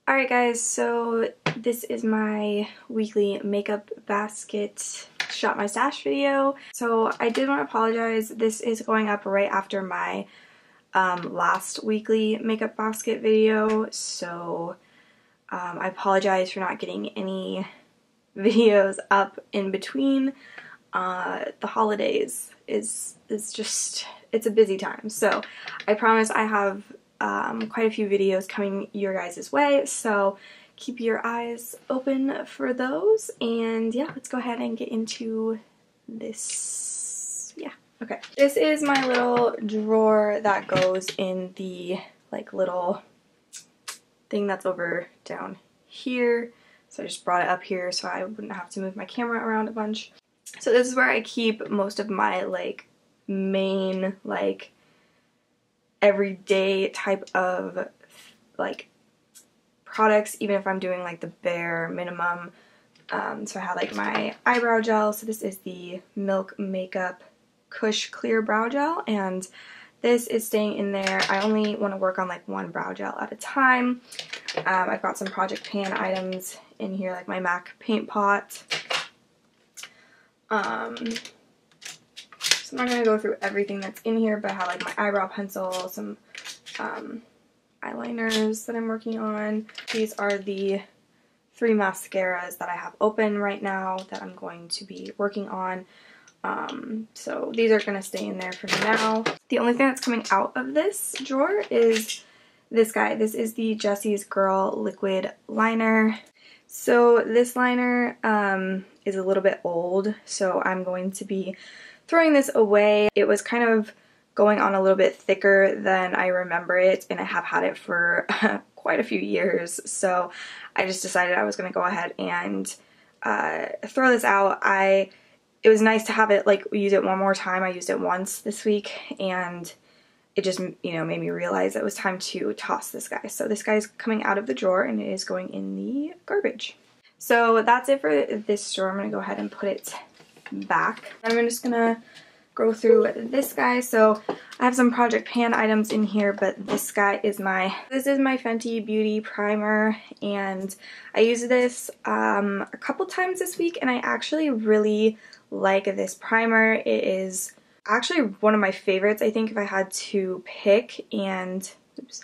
Alright guys, so this is my weekly makeup basket shop my stash video. So I did want to apologize. This is going up right after my last weekly makeup basket video. So I apologize for not getting any videos up in between. The holidays is just, it's a busy time. So I promise I have quite a few videos coming your guys' way, so keep your eyes open for those. And yeah, let's go ahead and get into this. Yeah, okay. This is my little drawer that goes in the like little thing that's over down here. So I just brought it up here so I wouldn't have to move my camera around a bunch. So this is where I keep most of my like main like everyday type of like products, even if I'm doing like the bare minimum. So I have like my eyebrow gel. So this is the Milk Makeup Kush Clear Brow Gel, and this is staying in there. I only want to work on like one brow gel at a time. I've got some Project Pan items in here, like my MAC paint pot. So I'm not going to go through everything that's in here, but I have like my eyebrow pencil, some eyeliners that I'm working on. These are the 3 mascaras that I have open right now that I'm going to be working on. So these are going to stay in there for now. The only thing that's coming out of this drawer is this guy. This is the Jessie's Girl Liquid Liner. So this liner is a little bit old, so I'm going to be throwing this away. It was kind of going on a little bit thicker than I remember it, and I have had it for quite a few years, so I just decided I was going to go ahead and throw this out. It was nice to have it, like, use it one more time. I used it once this week, and it just, you know, made me realize it was time to toss this guy. So this guy's coming out of the drawer, and it is going in the garbage. So that's it for this drawer. I'm going to go ahead and put it back. And I'm just gonna go through this guy. So I have some Project Pan items in here, but this guy is my Fenty Beauty primer, and I used this a couple times this week, and I actually really like this primer. It is actually one of my favorites, I think, if I had to pick. And oops.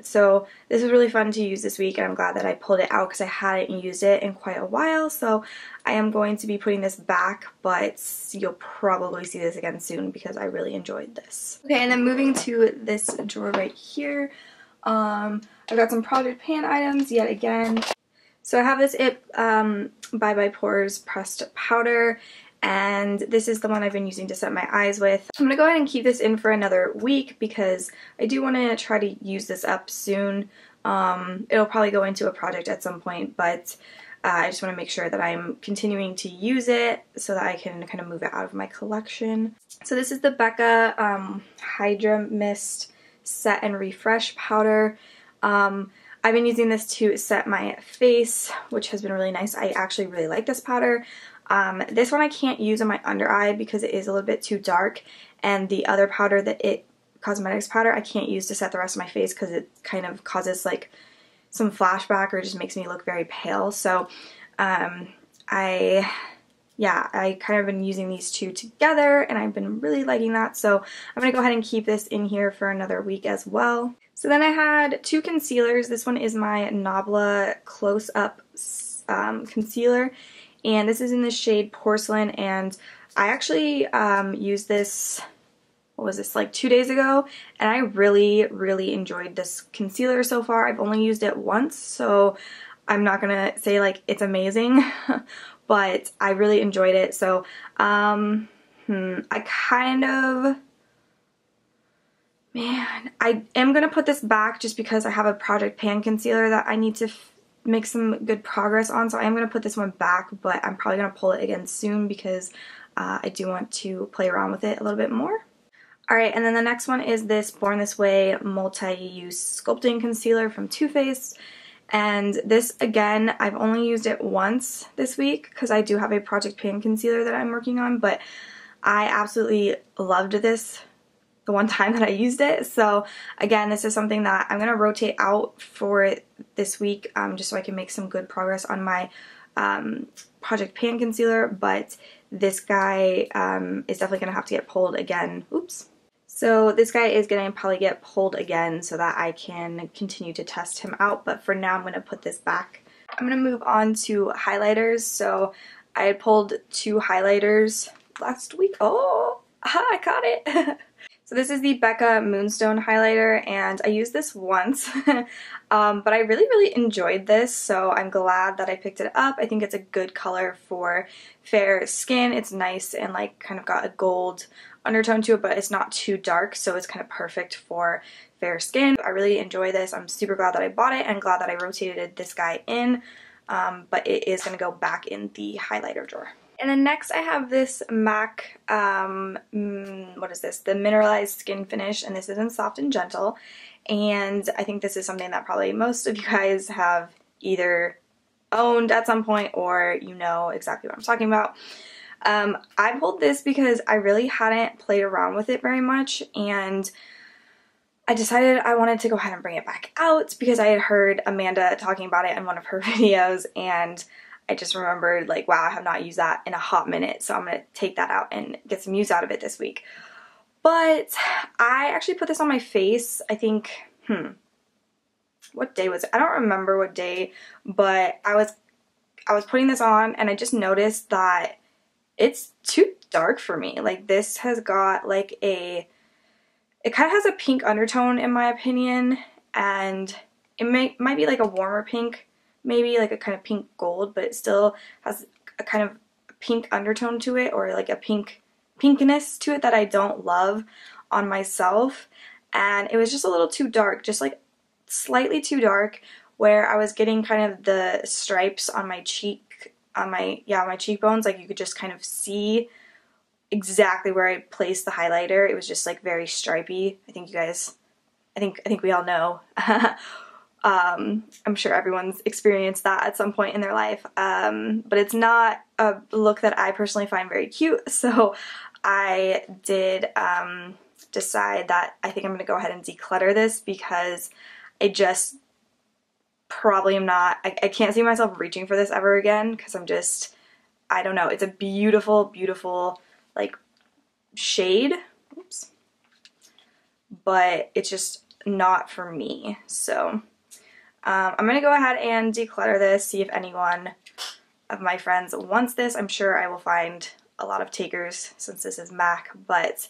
So this is really fun to use this week, and I'm glad that I pulled it out because I hadn't used it in quite a while. So I am going to be putting this back, but you'll probably see this again soon because I really enjoyed this. Okay, and then moving to this drawer right here, I've got some Project Pan items yet again. So I have this Bye Bye Pores pressed powder, and this is the one I've been using to set my eyes with. I'm going to go ahead and keep this in for another week because I do want to try to use this up soon. It'll probably go into a project at some point, but I just want to make sure that I'm continuing to use it so that I can kind of move it out of my collection. So this is the Becca Hydra Mist Set and Refresh Powder. I've been using this to set my face, which has been really nice. I actually really like this powder. This one I can't use on my under eye because it is a little bit too dark, and the other powder, the Cosmetics powder, I can't use to set the rest of my face because it kind of causes like some flashback or just makes me look very pale. So I kind of been using these two together, and I've been really liking that. So I'm going to go ahead and keep this in here for another week as well. So then I had 2 concealers. This one is my Nabla Close Up concealer, and this is in the shade Porcelain, and I actually used this, what was this, like 2 days ago, and I really, really enjoyed this concealer so far. I've only used it once, so I'm not gonna say like it's amazing, but I really enjoyed it. So I kind of, man, I am gonna put this back just because I have a Project Pan concealer that I need to make some good progress on, so I am going to put this one back, but I'm probably going to pull it again soon because I do want to play around with it a little bit more. Alright, and then the next one is this Born This Way Multi-Use Sculpting Concealer from Too Faced, and this, again, I've only used it once this week because I do have a Project Pan concealer that I'm working on, but I absolutely loved this the one time that I used it. So again, this is something that I'm going to rotate out for this week just so I can make some good progress on my Project Pan concealer, but this guy is definitely going to have to get pulled again. Oops. So this guy is going to probably get pulled again so that I can continue to test him out, but for now I'm going to put this back. I'm going to move on to highlighters. So I had pulled 2 highlighters last week. Oh, I caught it. So this is the Becca Moonstone highlighter, and I used this once, but I really enjoyed this, so I'm glad that I picked it up. I think it's a good color for fair skin. It's nice and like kind of got a gold undertone to it, but it's not too dark, so it's kind of perfect for fair skin. I really enjoy this. I'm super glad that I bought it and glad that I rotated this guy in, but it is going to go back in the highlighter drawer. And then next I have this MAC, what is this? The Mineralized Skin Finish, and this is in Soft and Gentle. And I think this is something that probably most of you guys have either owned at some point or you know exactly what I'm talking about. I pulled this because I really hadn't played around with it very much, and I decided I wanted to go ahead and bring it back out because I had heard Amanda talking about it in one of her videos, and I just remembered, like, wow, I have not used that in a hot minute, so I'm going to take that out and get some use out of it this week. But I actually put this on my face, I think, what day was it? I don't remember what day, but I was putting this on and I just noticed that it's too dark for me. Like, this has got like it kind of has a pink undertone in my opinion, and it might be like a warmer pink, maybe like a kind of pink gold, but it still has a kind of pink undertone to it, or like a pinkiness to it that I don't love on myself. And it was just a little too dark, just like slightly too dark, where I was getting kind of the stripes on my cheek, on my cheekbones. Like, you could just kind of see exactly where I placed the highlighter. It was just like very stripy. I think we all know. I'm sure everyone's experienced that at some point in their life, but it's not a look that I personally find very cute, so I did decide that I think I'm going to go ahead and declutter this because I just probably am not, I can't see myself reaching for this ever again because I don't know, it's a beautiful like shade, oops, but it's just not for me, so I'm going to go ahead and declutter this, see if anyone of my friends wants this. I'm sure I will find a lot of takers since this is MAC, but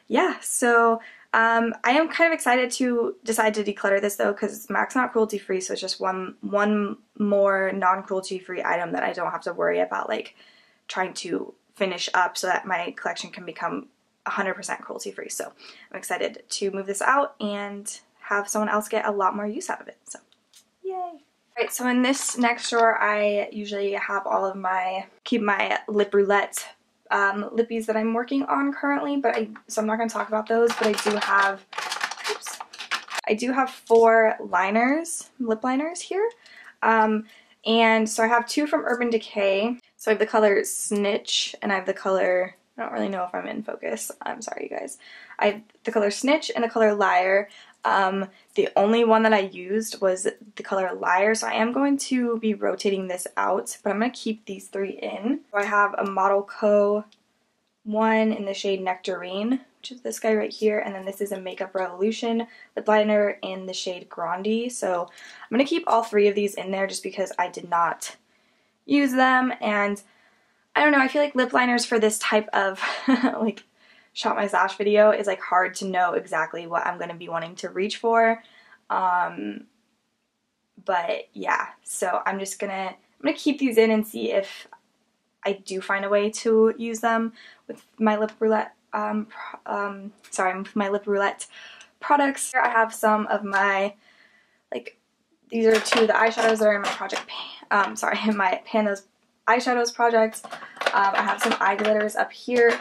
yeah, so I am kind of excited to decide to declutter this though, because MAC's not cruelty free, so it's just one more non-cruelty free item that I don't have to worry about like trying to finish up so that my collection can become 100% cruelty free. So I'm excited to move this out and have someone else get a lot more use out of it. So yay! Alright, so in this next drawer I usually have all of keep my lip roulette lippies that I'm working on currently, so I'm not going to talk about those, but I do have 4 lip liners here, and so I have 2 from Urban Decay. So I have the color Snitch, and I have the color, I don't really know if I'm in focus, I'm sorry you guys. I have the color Snitch and the color Liar. The only one that I used was the color Liar, so I am going to be rotating this out, but I'm going to keep these 3 in. So I have a Model Co. one in the shade Nectarine, which is this guy right here, and then this is a Makeup Revolution lip liner in the shade Grande. So I'm going to keep all 3 of these in there just because I did not use them, and I don't know, I feel like lip liners for this type of like shot my stash video is like hard to know exactly what I'm going to be wanting to reach for, but yeah, so I'm gonna keep these in and see if I do find a way to use them with my lip roulette with my lip roulette products. Here I have some of my, like, these are 2 of the eyeshadows that are in my project in my Pan Those Eyeshadows project. I have some eye glitters up here.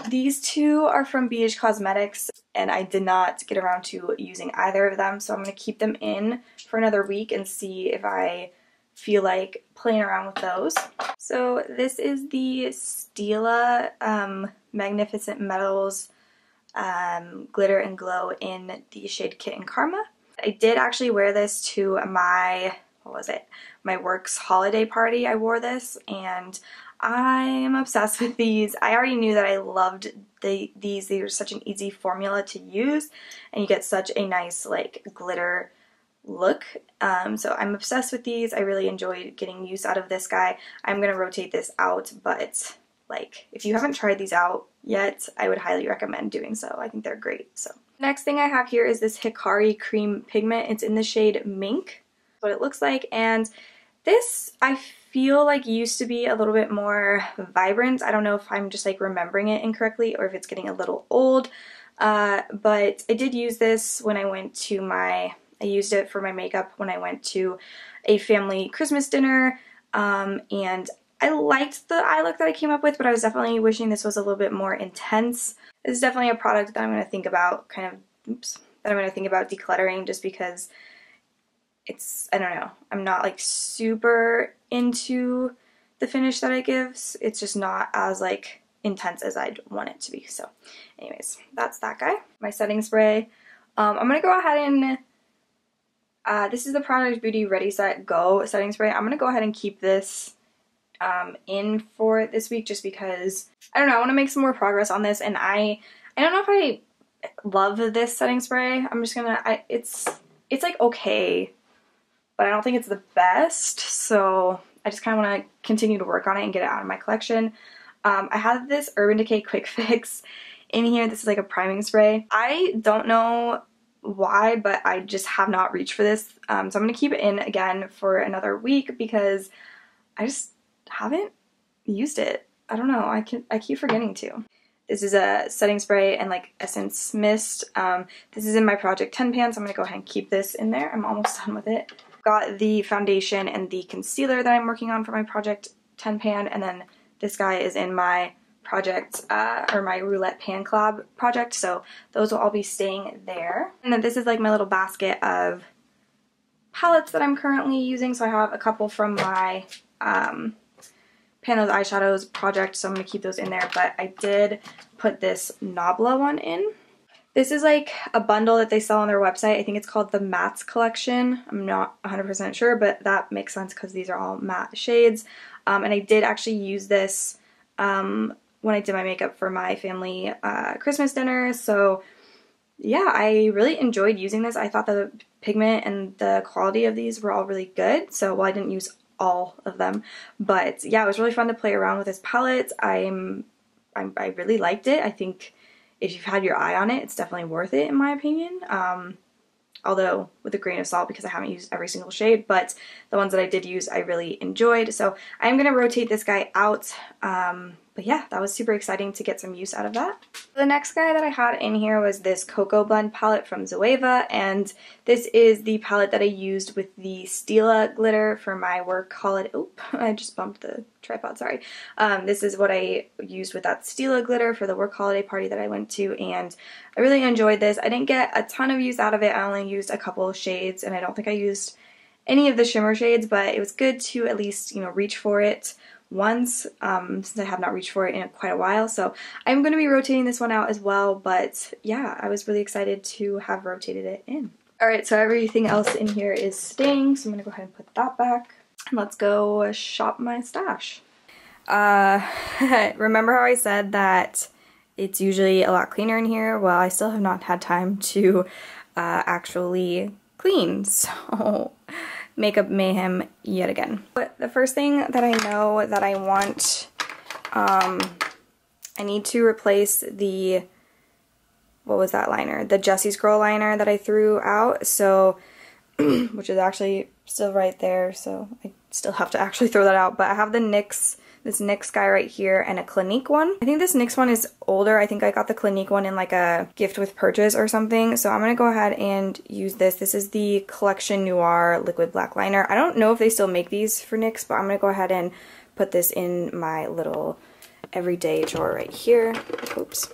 These 2 are from BH Cosmetics, and I did not get around to using either of them, so I'm going to keep them in for another week and see if I feel like playing around with those. So this is the Stila Magnificent Metals Glitter and Glow in the shade Kitten Karma. I did actually wear this to my, what was it? My work's holiday party. I wore this and I am obsessed with these. I already knew that I loved these. They are such an easy formula to use and you get such a nice like glitter look. So I'm obsessed with these. I really enjoyed getting use out of this guy. I'm going to rotate this out, but like if you haven't tried these out yet, I would highly recommend doing so. I think they're great. So next thing I have here is this Hikari cream pigment. It's in the shade Mink. That's what it looks like, and this I feel like used to be a little bit more vibrant. I don't know if I'm just like remembering it incorrectly or if it's getting a little old, but I did use this when I went to I used it for my makeup when I went to a family Christmas dinner, and I liked the eye look that I came up with, but I was definitely wishing this was a little bit more intense. This is definitely a product that I'm going to think about decluttering just because it's, I don't know, I'm not like super into the finish that it gives. It's just not as like intense as I'd want it to be. So anyways, that's that guy. My setting spray. I'm going to go ahead and, this is the Product Beauty Ready Set Go setting spray. I'm going to go ahead and keep this in for this week just because, I don't know, I want to make some more progress on this, and I don't know if I love this setting spray. I'm just gonna, it's like okay, but I don't think it's the best, so I just kind of want to continue to work on it and get it out of my collection. I have this Urban Decay Quick Fix in here. This is like a priming spray. I don't know why, but I just have not reached for this, so I'm going to keep it in again for another week because I just haven't used it. I don't know, I keep forgetting to. This is a setting spray and like essence mist. This is in my Project 10 pan, so I'm going to go ahead and keep this in there. I'm almost done with it. Got the foundation and the concealer that I'm working on for my Project 10 pan, and then this guy is in my project, or my Roulette Pan Collab project, so those will all be staying there. And then this is like my little basket of palettes that I'm currently using, so I have a couple from my Pan Those Eyeshadows project, so I'm going to keep those in there, but I did put this Nabla one in. This is like a bundle that they sell on their website. I think it's called the Mattes collection. I'm not 100% sure, but that makes sense because these are all matte shades. And I did actually use this when I did my makeup for my family Christmas dinner, so yeah, I really enjoyed using this. I thought the pigment and the quality of these were all really good, so while I didn't use all of them, but yeah, it was really fun to play around with this palette. I really liked it. I think if you've had your eye on it, it's definitely worth it in my opinion, although with a grain of salt because I haven't used every single shade, but the ones that I did use I really enjoyed, so I'm going to rotate this guy out. But yeah, that was super exciting to get some use out of that. The next guy that I had in here was this Cocoa Blend palette from Zoeva, and this is the palette that I used with the Stila glitter for my work holiday. Oop, I just bumped the tripod, sorry. This is what I used with that Stila glitter for the work holiday party that I went to, and I really enjoyed this. I didn't get a ton of use out of it. I only used a couple of shades, and I don't think I used any of the shimmer shades, but it was good to at least, you know, reach for it once, since I have not reached for it in quite a while, so I'm going to be rotating this one out as well, but yeah, I was really excited to have rotated it in. Alright, so everything else in here is staying, so I'm going to go ahead and put that back, and let's go shop my stash. Remember how I said that it's usually a lot cleaner in here? Well, I still have not had time to actually clean, so makeup mayhem yet again. But the first thing that I know that I want, I need to replace the, what was that liner? The Jesse's Girl liner that I threw out, so, which is actually still right there, so I still have to actually throw that out. But I have the NYX, this NYX guy right here, and a Clinique one. I think this NYX one is older. I think I got the Clinique one in like a gift with purchase or something. So I'm going to go ahead and use this. This is the Collection Noir Liquid Black Liner. I don't know if they still make these for NYX, but I'm going to go ahead and put this in my little everyday drawer right here. Oops.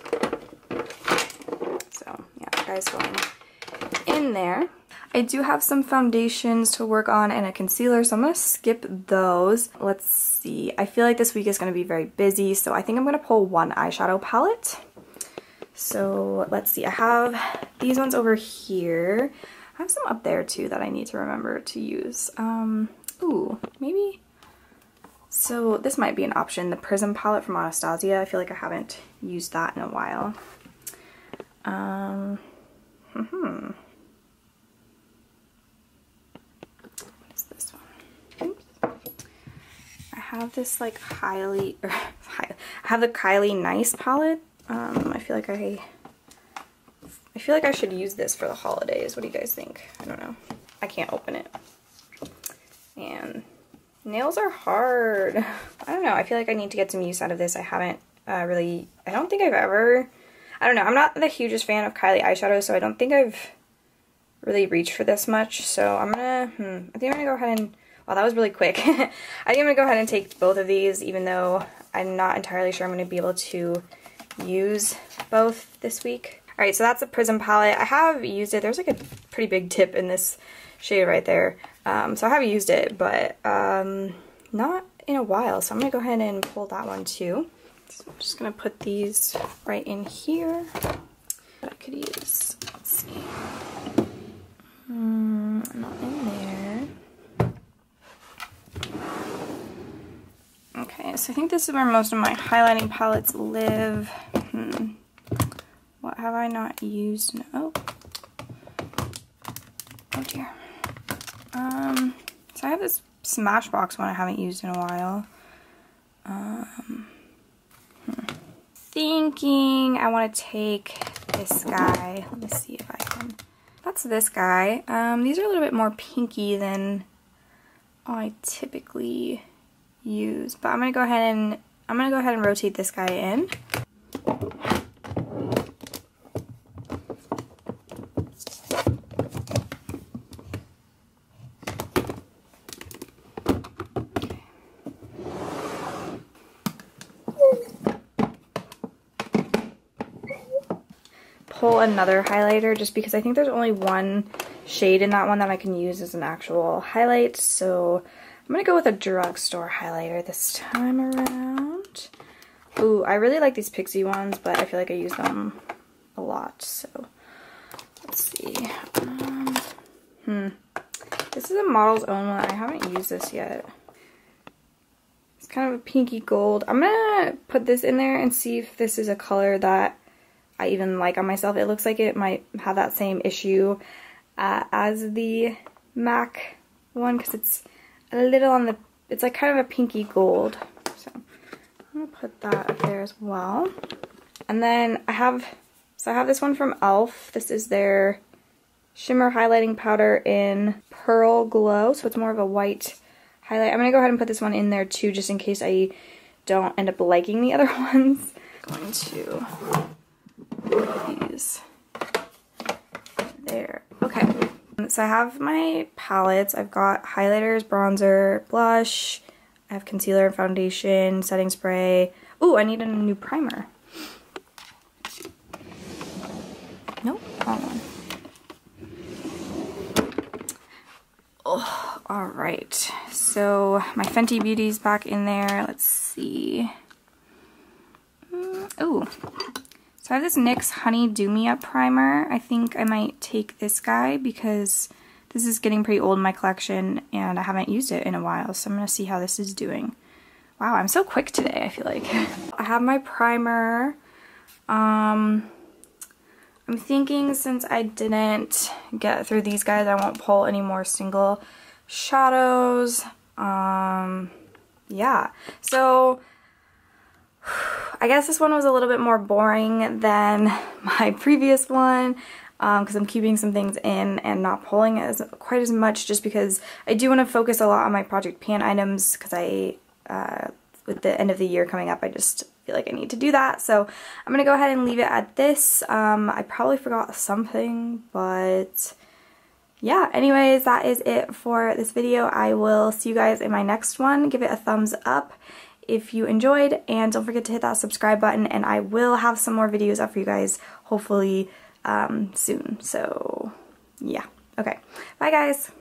So yeah, that guy's going in there. I do have some foundations to work on and a concealer, so I'm going to skip those. Let's see. I feel like this week is going to be very busy, so I think I'm going to pull one eyeshadow palette. So let's see. I have these ones over here. I have some up there too that I need to remember to use. Ooh, maybe. So this might be an option. The Prism palette from Anastasia. I feel like I haven't used that in a while. What's this one? Oops. I have this like I have the Kylie Nice palette. I feel like I should use this for the holidays. What do you guys think? I don't know. I can't open it. And nails are hard. I don't know. I feel like I need to get some use out of this. I haven't I don't think I've ever, I don't know. I'm not the hugest fan of Kylie eyeshadow, so I don't think I've really reached for this much. So I'm gonna, I think I'm gonna go ahead and, wow, that was really quick. I think I'm gonna go ahead and take both of these, even though I'm not entirely sure I'm gonna be able to use both this week. All right, so that's the Prism palette. I have used it. There's like a pretty big tip in this shade right there. So I have used it, but not in a while. So I'm gonna go ahead and pull that one too. So I'm just gonna put these right in here. I could use, let's see. Not in there. Okay, so I think this is where most of my highlighting palettes live. What have I not used? Oh dear. So I have this Smashbox one I haven't used in a while. Thinking I want to take this guy. Let me see if I can. That's this guy. These are a little bit more pinky than I typically use, but I'm gonna go ahead and rotate this guy in. Pull another highlighter just because I think there's only one shade in that one that I can use as an actual highlight, so I'm gonna go with a drugstore highlighter this time around. Ooh, I really like these Pixie ones, but I feel like I use them a lot, so let's see. This is a Model's Own one. I haven't used this yet. It's kind of a pinky gold. I'm gonna put this in there and see if this is a color that I even like on myself. It looks like it might have that same issue as the MAC one, because it's a little on the, it's like kind of a pinky gold. So I'm gonna put that up there as well. And then I have this one from e.l.f. This is their shimmer highlighting powder in Pearl Glow, so it's more of a white highlight. I'm gonna go ahead and put this one in there too, just in case I don't end up liking the other ones. I'm going to put these there. Okay, so I have my palettes. I've got highlighters, bronzer, blush. I have concealer and foundation, setting spray. Ooh, I need a new primer. Nope, wrong one. Oh, all right. So my Fenty Beauty's back in there. Let's see. Ooh. So I have this NYX Honey Do Me Up primer. I think I might take this guy because this is getting pretty old in my collection and I haven't used it in a while. So I'm going to see how this is doing. Wow, I'm so quick today, I feel like. I have my primer. I'm thinking since I didn't get through these guys, I won't pull any more single shadows. Yeah. So I guess this one was a little bit more boring than my previous one because I'm keeping some things in and not pulling quite as much just because I do want to focus a lot on my Project Pan items because with the end of the year coming up, I just feel like I need to do that. So I'm going to go ahead and leave it at this. I probably forgot something, but yeah, anyways, that is it for this video. I will see you guys in my next one. Give it a thumbs up if you enjoyed, and don't forget to hit that subscribe button, and I will have some more videos up for you guys hopefully soon. So yeah, okay, bye guys.